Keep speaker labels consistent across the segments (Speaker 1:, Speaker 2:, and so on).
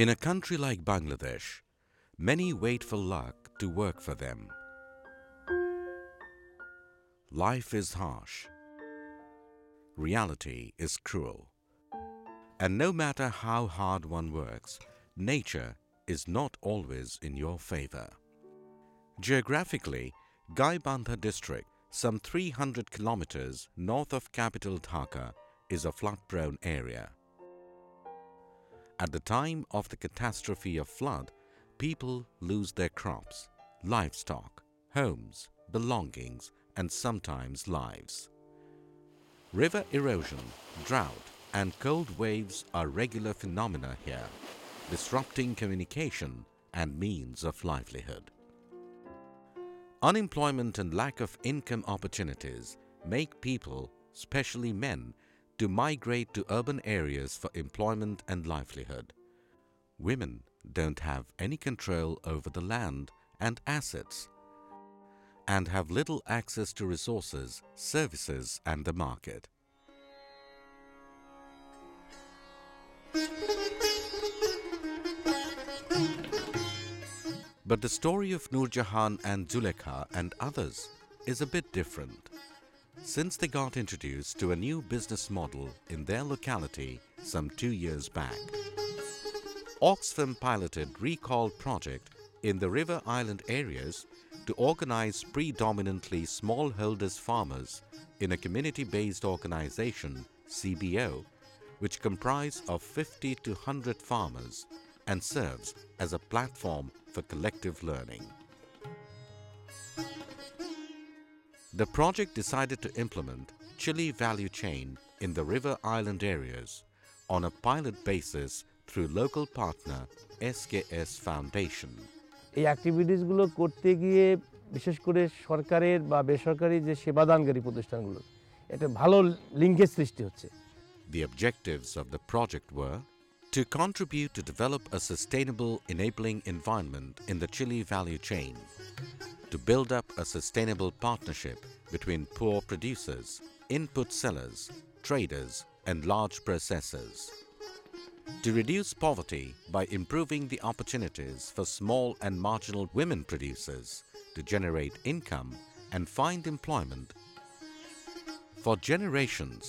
Speaker 1: In a country like Bangladesh, many wait for luck to work for them. Life is harsh. Reality is cruel. And no matter how hard one works, nature is not always in your favor. Geographically, Gaibandha district, some 300 kilometers north of capital Dhaka, is a flood-prone area. At the time of the catastrophe of flood, people lose their crops, livestock, homes, belongings, and sometimes lives. River erosion, drought, and cold waves are regular phenomena here, disrupting communication and means of livelihood. Unemployment and lack of income opportunities make people, especially men, to migrate to urban areas for employment and livelihood. Women don't have any control over the land and assets and have little access to resources, services, and the market. But the story of Noorjahan and Zulekha and others is a bit different, since they got introduced to a new business model in their locality some 2 years back. Oxfam piloted REE-CALL project in the river island areas to organize predominantly smallholders farmers in a community-based organization, CBO, which comprise of 50 to 100 farmers and serves as a platform for collective learning. The project decided to implement chili value chain in the river island areas on a pilot basis through local partner SKS Foundation.
Speaker 2: এই অ্যাক্টিভিটিসগুলো করতে গিয়ে বিশেষ করে সরকারের বা বেসরকারি যে সেবাদানকারী প্রতিষ্ঠানগুলো এটা ভালো লিঙ্কেজ সৃষ্টি হচ্ছে।
Speaker 1: The objectives of the project were to contribute to develop a sustainable enabling environment in the chili value chain, to build up a sustainable partnership between poor producers, input sellers, traders, and large processors, to reduce poverty by improving the opportunities for small and marginal women producers to generate income and find employment. For generations,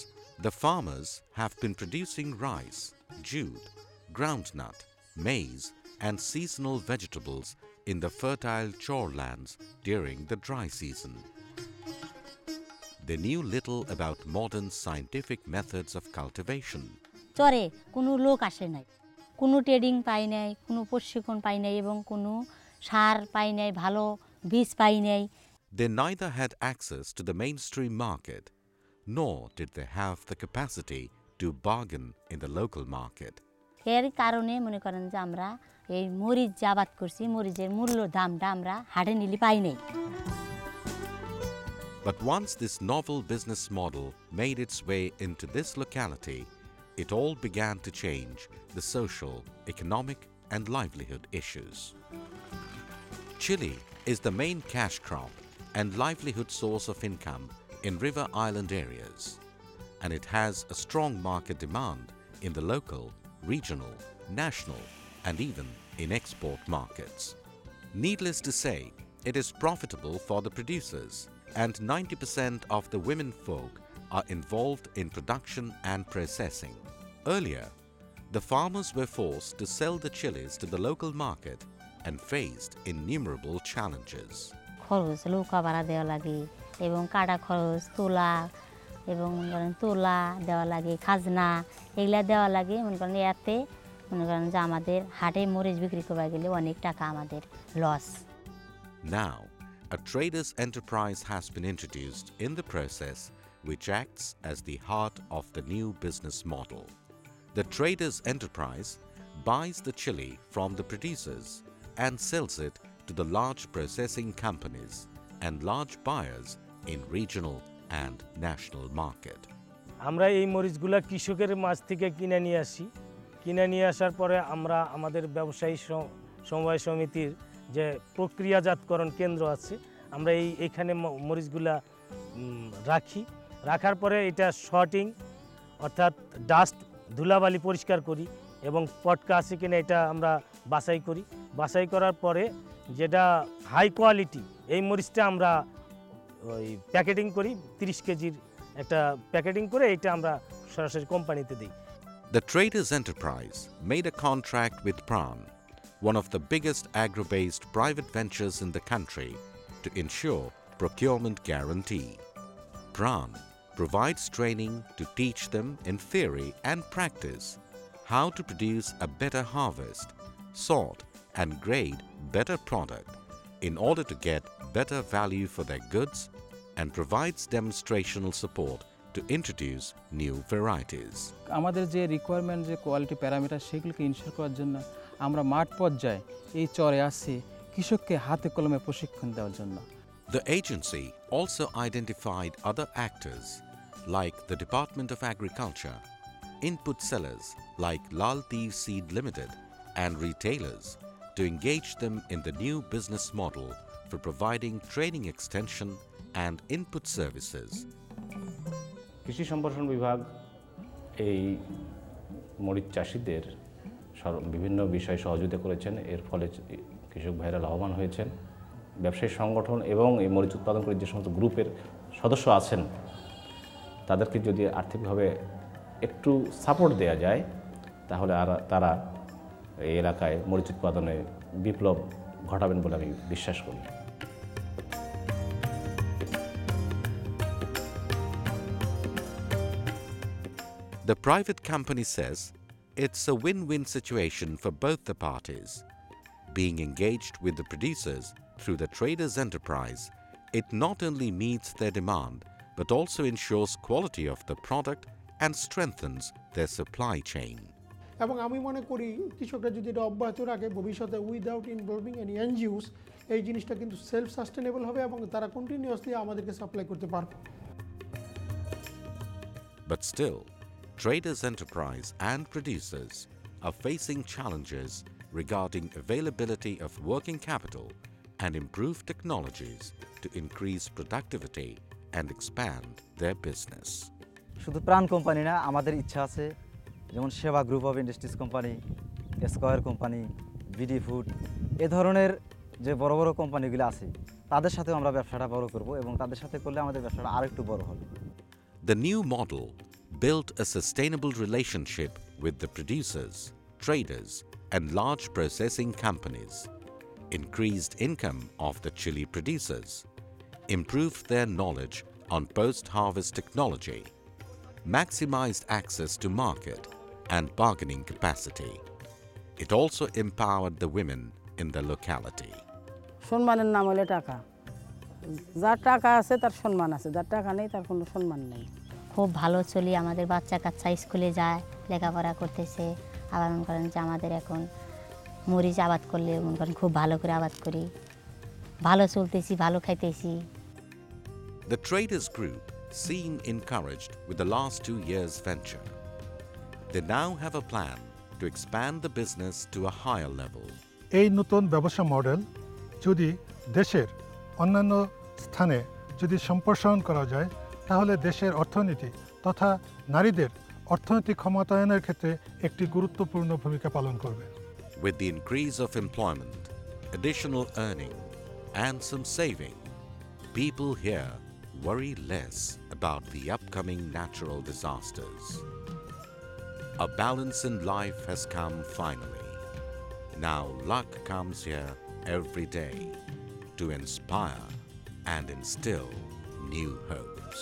Speaker 1: the farmers have been producing rice, jute, groundnut, maize, and seasonal vegetables in the fertile shorelands during the dry season. They knew little about modern scientific methods of cultivation.
Speaker 3: চরে কোনো লোক আসে নাই, কোনো trading পাই নাই, কোনো প্রশিক্ষণ পাই নাই এবং কোনো সার পাই নাই, ভালো বীজ পাই নাই।
Speaker 1: They neither had access to the mainstream market, nor did they have the capacity to bargain in the local market.
Speaker 3: এর কারণে মনে করেন যে আমরা এই মরিচ যে আবাদ করছি, মরিচের মূল্য দামটা আমরা হাটে নিলে পাই নাই।
Speaker 1: But once this novel business model made its way into this locality, it all began to change the social, economic, and livelihood issues. Chili is the main cash crop and livelihood source of income in river island areas, and it has a strong market demand in the local, regional, national, and even in export markets. Needless to say, it is profitable for the producers, and 90% of the women folk are involved in production and processing. Earlier, the farmers were forced to sell the chilies to the local market and faced innumerable challenges.
Speaker 3: খরচ নৌকা ভাড়া দেওয়া লাগে এবং কাটা খরচ, তোলা এবং তোলা দেওয়া লাগে, খাজনা এগুলা দেওয়া লাগে। মনে করেন এতে মনে করেন যে আমাদের হাটে মরিচ বিক্রি করতে গেলে অনেক টাকা আমাদের loss.
Speaker 1: Now, a trader's enterprise has been introduced in the process, which acts as the heart of the new business model. The trader's enterprise buys the chili from the producers and sells it to the large processing companies and large buyers in regional and national market.
Speaker 2: আমরা এই মরিচগুলা কৃষকের মাছ থেকে কিনে নিয়ে আসি। কিনে নিয়ে আসার পরে আমরা আমাদের ব্যবসায়ী সমবায় সমিতির যে প্রক্রিয়াজাতকরণ কেন্দ্র আছে, আমরা এইখানে মরিচগুলা রাখি। রাখার পরে এটা শর্টিং অর্থাৎ ডাস্ট ধুলাবালি পরিষ্কার করি, এবং পটকা আছে কিনা এটা আমরা বাছাই করি। বাছাই করার পরে যেটা হাই কোয়ালিটি এই মরিচটা আমরা ওই প্যাকেটিং করি, 30 কেজির একটা প্যাকেটিং করে এটা আমরা সরাসরি কোম্পানিতে দিই।
Speaker 1: The traders' enterprise made a contract with Pran, one of the biggest agro-based private ventures in the country, to ensure procurement guarantee. Pran provides training to teach them in theory and practice how to produce a better harvest, sort and grade better product in order to get better value for their goods, and provides demonstrational support to introduce new varieties.
Speaker 4: আমাদের যে requirement যে quality parameter সেগুলোকে ensure করার জন্য আমরা মাঠ পর্যায়ে এই চরে আসছি কৃষককে হাতে কলমে প্রশিক্ষণ দেওয়ার জন্য।
Speaker 1: The agency also identified other actors like the Department of Agriculture, input sellers like Lal Tir Seed Limited, and retailers to engage them in the new business model for providing training extension and input services.
Speaker 5: কৃষি সম্প্রসারণ বিভাগ এই মরিচ চাষিদের বিভিন্ন বিষয়ে সহযোগিতা করেছেন। এর ফলে কৃষক ভাইরা লাভবান হয়েছেন। ব্যবসায়ী সংগঠন এবং এই মরিচ উৎপাদনকারী যে সমস্ত গ্রুপের সদস্য আছেন তাদেরকে যদি আর্থিকভাবে একটু সাপোর্ট দেওয়া যায় তাহলে তারা এই এলাকায় মরিচ উৎপাদনে বিপ্লব ঘটাবেন বলে আমি বিশ্বাস করি।
Speaker 1: The private company says it's a win-win situation for both the parties. Being engaged with the producers through the traders' enterprise, it not only meets their demand but also ensures quality of the product and strengthens their supply chain.
Speaker 6: এবং আমি মনে করি কৃষকরা যদি এটা অব্যাহত রাখে ভবিষ্যতে উইদাউট ইনভলভিং এনি এনজিওস এই জিনিসটা কিন্তু সেলফ সাস্টেনেবল হবে এবং তারা কন্টিনিউয়াসলি আমাদেরকে সাপ্লাই করতে পারবে।
Speaker 1: But still, traders' enterprise and producers are facing challenges regarding availability of working capital and improved technologies to increase productivity and expand their business.
Speaker 7: শুধু প্রাণ কোম্পানি না, আমাদের ইচ্ছা আছে যেমন সেবা group of industries company, square company, BD food এ ধরনের যে বড় বড় কোম্পানিগুলো আছে তাদের সাথেও আমরা ব্যবসাটা বড় করব এবং তাদের সাথে করলে আমাদের ব্যবসাটা আরেকটু বড় হবে।
Speaker 1: The new model built a sustainable relationship with the producers, traders, and large processing companies, increased income of the chili producers, improved their knowledge on post-harvest technology, maximized access to market and bargaining capacity. It also empowered the women in the locality.
Speaker 8: সম্মানের নাম হলো টাকা। যার টাকা আছে তার সম্মান আছে, যার টাকা নেই তার কোনো সম্মান নেই।
Speaker 3: খুব ভালো চলি, আমাদের বাচ্চা কাচ্চা স্কুলে যায়, লেখাপড়া করতেছে। আবার মনে করেন যে আমাদের এখন মরিচ আবাদ করলে মনে করেন খুব ভালো করে আবাদ করি, ভালো চলতেছি, ভালো খাইতেছি।
Speaker 1: The traders group seem encouraged with the last 2 years' venture. They now have a plan to expand the business to a higher level.
Speaker 9: এই নতুন ব্যবসা মডেল যদি দেশের অন্যান্য স্থানে যদি সম্প্রসারণ করা যায় তাহলে দেশের অর্থনীতি তথা নারীদের অর্থনৈতিক ক্ষমতায়নের ক্ষেত্রে একটি গুরুত্বপূর্ণ ভূমিকা পালন করবে।
Speaker 1: With the increase of employment, additional earning, and some saving, people here worry less about the upcoming natural disasters. A balance in life has come finally. Now luck comes here every day to inspire and instill new hopes.